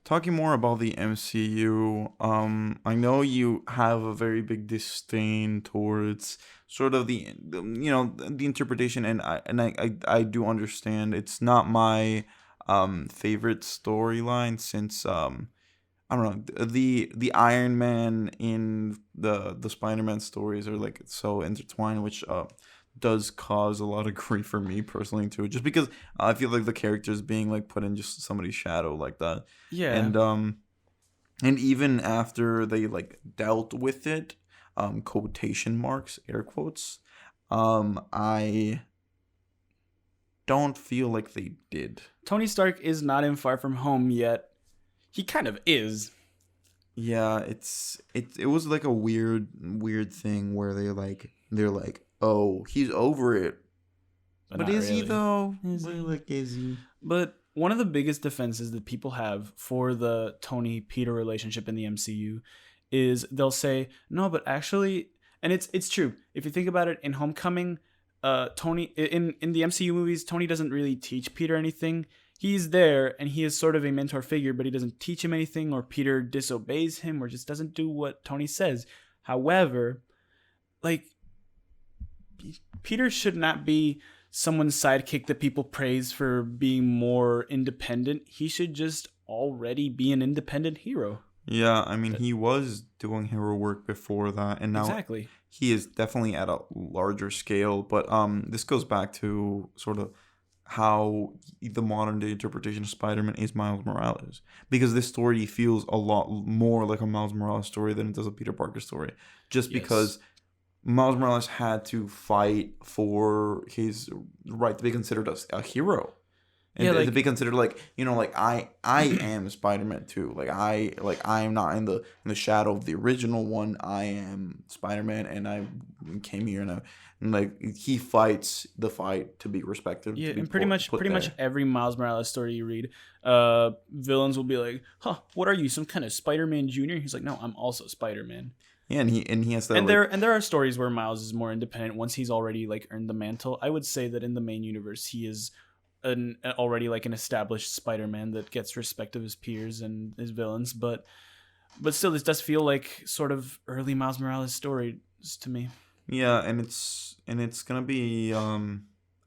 talking more about the MCU, I know you have a very big disdain towards sort of the interpretation, and I do understand it's not my favorite storyline since I don't know, the Iron Man in the Spider-Man stories are like so intertwined, which does cause a lot of grief for me personally too, just because I feel like the characters being like put in just somebody's shadow like that, Yeah. and even after they like dealt with it, quotation marks, air quotes, I don't feel like they did. Tony Stark is not in Far From Home yet. He kind of is, Yeah, it was like a weird thing where they're like, oh, he's over it, but but not is he really. though? Is But, he? like, is he? But one of the biggest defenses that people have for the Tony Peter relationship in the MCU is they'll say, "No, but actually," and it's true. If you think about it, in Homecoming, Tony in the MCU movies, Tony doesn't really teach Peter anything. He's there and he is sort of a mentor figure, but he doesn't teach him anything, or Peter disobeys him or just doesn't do what Tony says. However, like, Peter should not be someone's sidekick that people praise for being more independent. He should just already be an independent hero. Yeah, I mean, he was doing hero work before that, and now Exactly. he is definitely at a larger scale. But this goes back to sort of how the modern day interpretation of Spider-Man is Miles Morales, because this story feels a lot more like a Miles Morales story than it does a Peter Parker story, just Yes. because Miles Morales had to fight for his right to be considered a hero, Yeah, and to be like, considered like, like I am Spider-Man too. I am not in the shadow of the original one. I am Spider-Man, and I came here, and like he fights the fight to be respected, yeah, to be and pretty put much there. every Miles Morales story you read, villains will be like, "Huh, what are you, some kind of Spider-Man Junior?" He's like, "No, I'm also Spider-Man." Yeah, and he has that And like, there are stories where Miles is more independent once he's already like earned the mantle. I would say that in the main universe, he is an already like an established Spider-Man that gets respect of his peers and his villains. But still, this does feel like sort of early Miles Morales stories to me. yeah, and it's gonna be I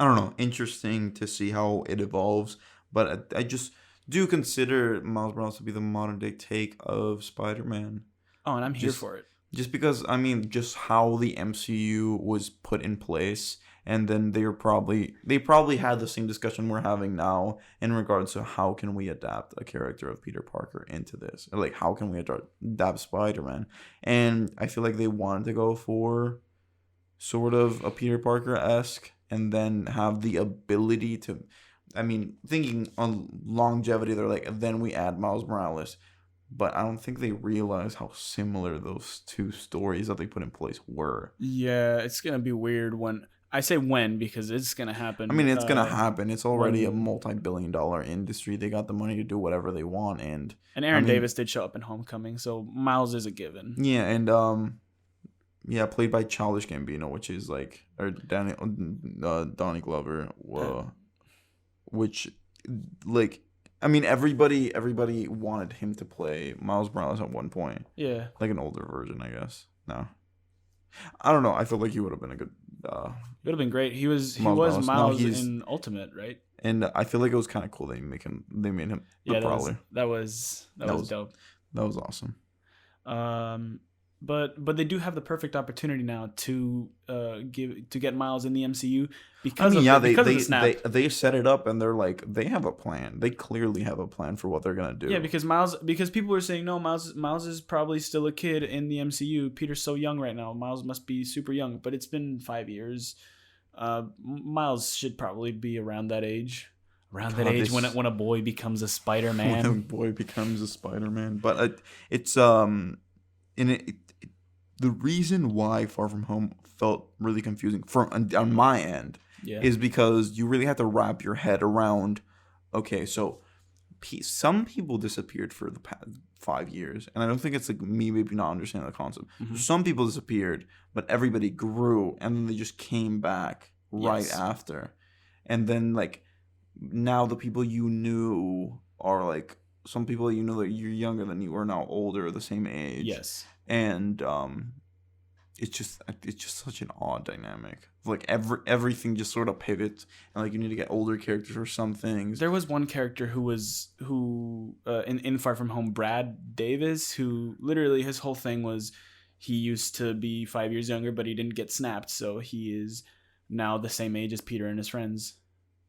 don't know, interesting to see how it evolves. But I just do consider Miles Morales to be the modern day take of Spider-Man. Oh, and I'm here Just for it. just because, I mean, just how the MCU was put in place, and then they probably had the same discussion we're having now in regards to how can we adapt a character of Peter Parker into this, like how can we adapt Spider-Man, and I feel like they wanted to go for sort of a Peter Parker esque, and then have the ability to, I mean, thinking on longevity, they're like, then we add Miles Morales. But I don't think they realize how similar those two stories that they put in place were. Yeah, it's gonna be weird when I say when because it's gonna I happen. mean, it's gonna happen. It's already a When multi-billion-dollar industry. They got the money to do whatever they want, and and I Aaron mean, Davis did show up in Homecoming, so Miles is a given. yeah, and yeah, played by Childish Gambino, which is like, or Donnie Glover, which, like, I mean, everybody wanted him to play Miles Morales at one point, Yeah, like an older version, I guess. No, I don't know. I feel like he would have been a good it would have been great. He Miles was Morales. No, Miles he's, in Ultimate, right? and I feel like it was kind of cool they made him the Yeah, Prowler. that That was was dope. that was awesome. Um, but they do have the perfect opportunity now to get Miles in the MCU I mean, yeah, they because of they the they snap. they set it up, and they're like, they have a plan. They clearly have a plan for what they're gonna Yeah, do. because people were saying no, Miles is probably still a kid in the MCU. Peter's so young right now. Miles must be super young, but it's been 5 years. Miles should probably be around that God, age this when a boy becomes a Spider when a Man. boy becomes a Spider-Man. But it's and the reason why Far From Home felt really confusing from on my end Yeah. is because you really have to wrap your head around. Okay, so some people disappeared for the past 5 years, and I don't think it's like me maybe not understanding the concept. So Hmm. some people disappeared, but everybody grew, and then they just came back right Yes. after, and then like now the people you knew are like some people that that you're younger than you are now older, the same age. Yes. And it's just such an odd dynamic. Like everything just sort of pivots, and like you need to get older characters for some things. There was one character in Far From Home, Brad Davis, who literally his whole thing was he used to be 5 years younger, but he didn't get snapped, so he is now the same age as Peter and his friends.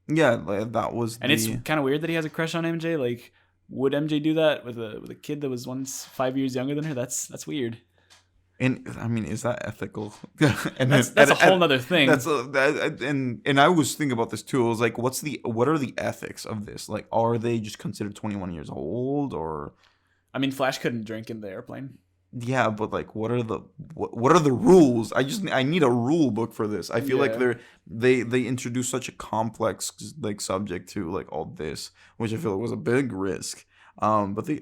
Yeah, like, that was. And it's kind of weird that he has a crush on MJ. Like, would MJ do that with a kid that was once 5 years younger than her? That's weird. And I mean, is that ethical? And that's a whole nother thing. And I was thinking about this too. I was like, what are the ethics of this? Like, are they just considered 21 years old, or? I mean, Flash couldn't drink in the airplane. Yeah, but like, what are the rules? I need a rule book for this. I feel like they introduce such a complex like subject to like all this, which I feel like was a big risk. But they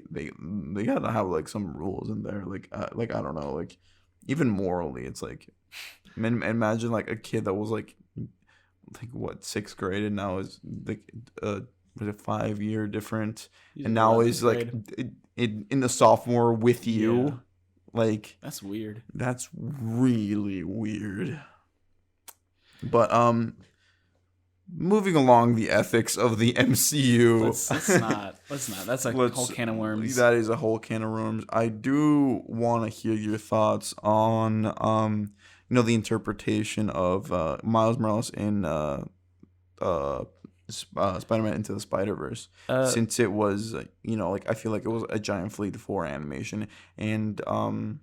gotta have like some rules in there. Like I don't know, like even morally, it's like imagine like a kid that was like what, sixth grade, and now is like was a 5 year different, and now is like in the sophomore with you. Yeah. Like that's weird. That's really weird. But moving along the ethics of the MCU. Let's not. That's a whole can of worms. That is a whole can of worms. I do want to hear your thoughts on the interpretation of Miles Morales in Spider-Man Into the Spider-Verse, since it was like I feel like it was a giant leap for animation, and and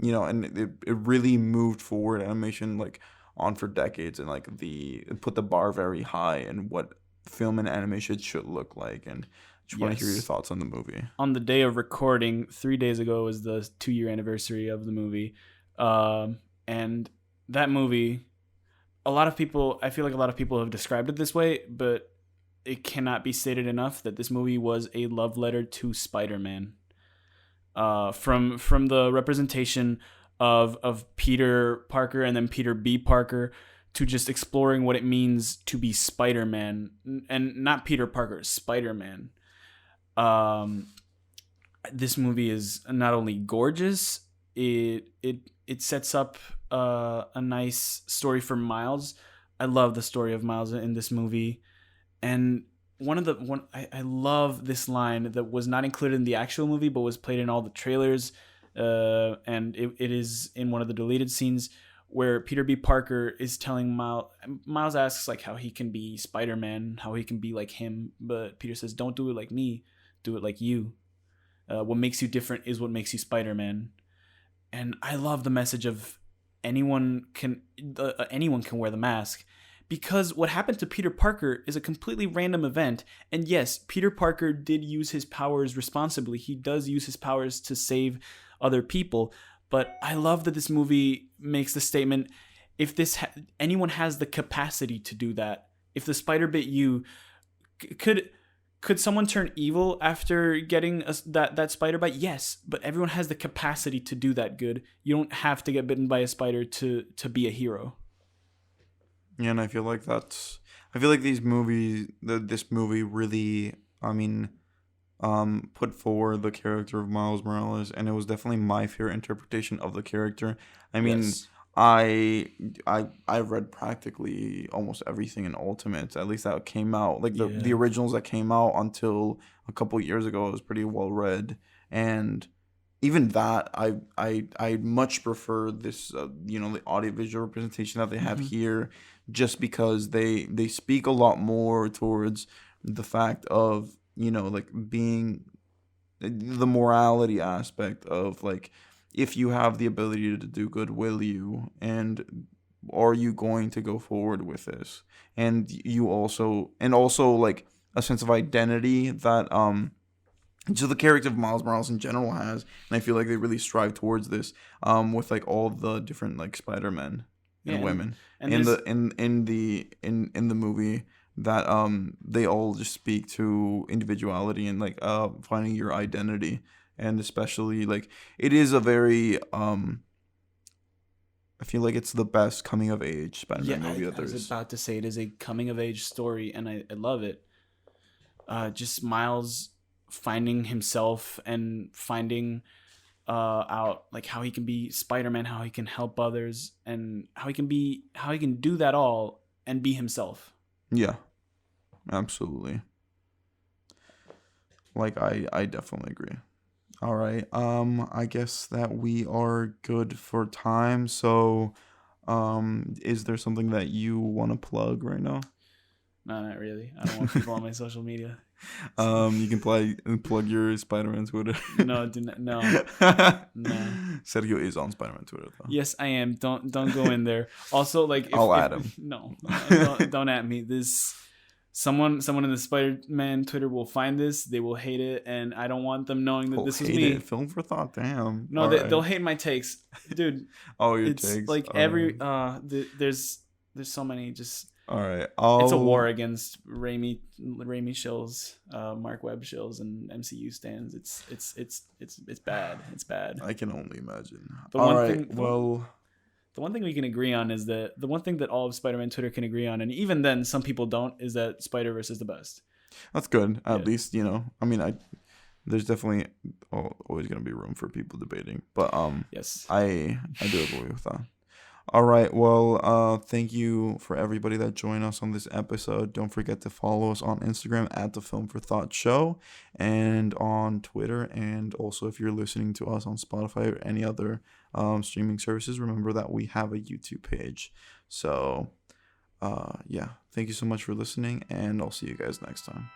it really moved forward animation like on for decades, and like it put the bar very high in what film and animation should look like. And just want to hear your thoughts on the movie. On the day of recording 3 days ago was the 2-year anniversary of the movie, and that movie, I feel like a lot of people have described it this way, but it cannot be stated enough that this movie was a love letter to Spider-Man. From the representation of Peter Parker and then Peter B. Parker, to just exploring what it means to be Spider-Man, and not Peter Parker, Spider-Man. This movie is not only gorgeous, it sets up a nice story for Miles. I love the story of Miles in this movie, and I love this line that was not included in the actual movie but was played in all the trailers, and it is in one of the deleted scenes where Peter B. Parker is telling Miles asks like how he can be Spider-Man, how he can be like him, but Peter says, "Don't do it like me, do it like you. What makes you different is what makes you Spider-Man." And I love the message of anyone can wear the mask, because what happened to Peter Parker is a completely random event. And yes, Peter Parker did use his powers responsibly. He does use his powers to save other people. But I love that this movie makes the statement, if anyone has the capacity to do that, if the spider bit you, could someone turn evil after getting that spider bite? Yes, but everyone has the capacity to do that good. You don't have to get bitten by a spider to be a hero. Yeah, and I feel like this movie really, put forward the character of Miles Morales, and it was definitely my favorite interpretation of the character. I mean, yes. I read practically almost everything in Ultimate, at least that came out. Like the originals that came out until a couple of years ago, it was pretty well read. And even that, I much prefer this, the audiovisual representation that they have here, just because they speak a lot more towards the fact of, like being the morality aspect of like, if you have the ability to do good, will you? And are you going to go forward with this? And also like a sense of identity that just the character of Miles Morales in general has, and I feel like they really strive towards this with like all the different like Spider-Men and women in the movie, that they all just speak to individuality and like finding your identity. And especially like it is a very I feel like it's the best coming of age Spider-Man movie that there is. I was about to say it is a coming of age story, and I love it. Just Miles finding himself and finding out like how he can be Spider-Man, how he can help others, and how he can do that all and be himself. Yeah, absolutely. Like I definitely agree. All right. I guess that we are good for time. So, is there something that you want to plug right now? No, not really. I don't want people on my social media. You can plug your Spider-Man Twitter. No, do not, no. Sergio is on Spider-Man Twitter though. Yes, I am. Don't go in there. Also, like I'll add him. No, don't at me. This someone in the Spider-Man Twitter will find this. They will hate it, and I don't want them knowing that this was me. It. Film for thought. Damn. No, they'll hate my takes, dude. Oh, your it's takes. like there's so many just. All right, it's a war against Raimi shills, Mark Webb shills, and MCU stands. It's bad. It's bad. I can only imagine. The one thing we can agree on is that the one thing that all of Spider-Man Twitter can agree on, and even then some people don't, is that Spider-Verse is the best. That's good. At least, you know. I mean, there's definitely always gonna be room for people debating, but yes, I do agree with that. All right. Well, thank you for everybody that joined us on this episode. Don't forget to follow us on Instagram at the Film for Thought Show and on Twitter. And also, if you're listening to us on Spotify or any other streaming services, remember that we have a YouTube page. So, yeah, thank you so much for listening, and I'll see you guys next time.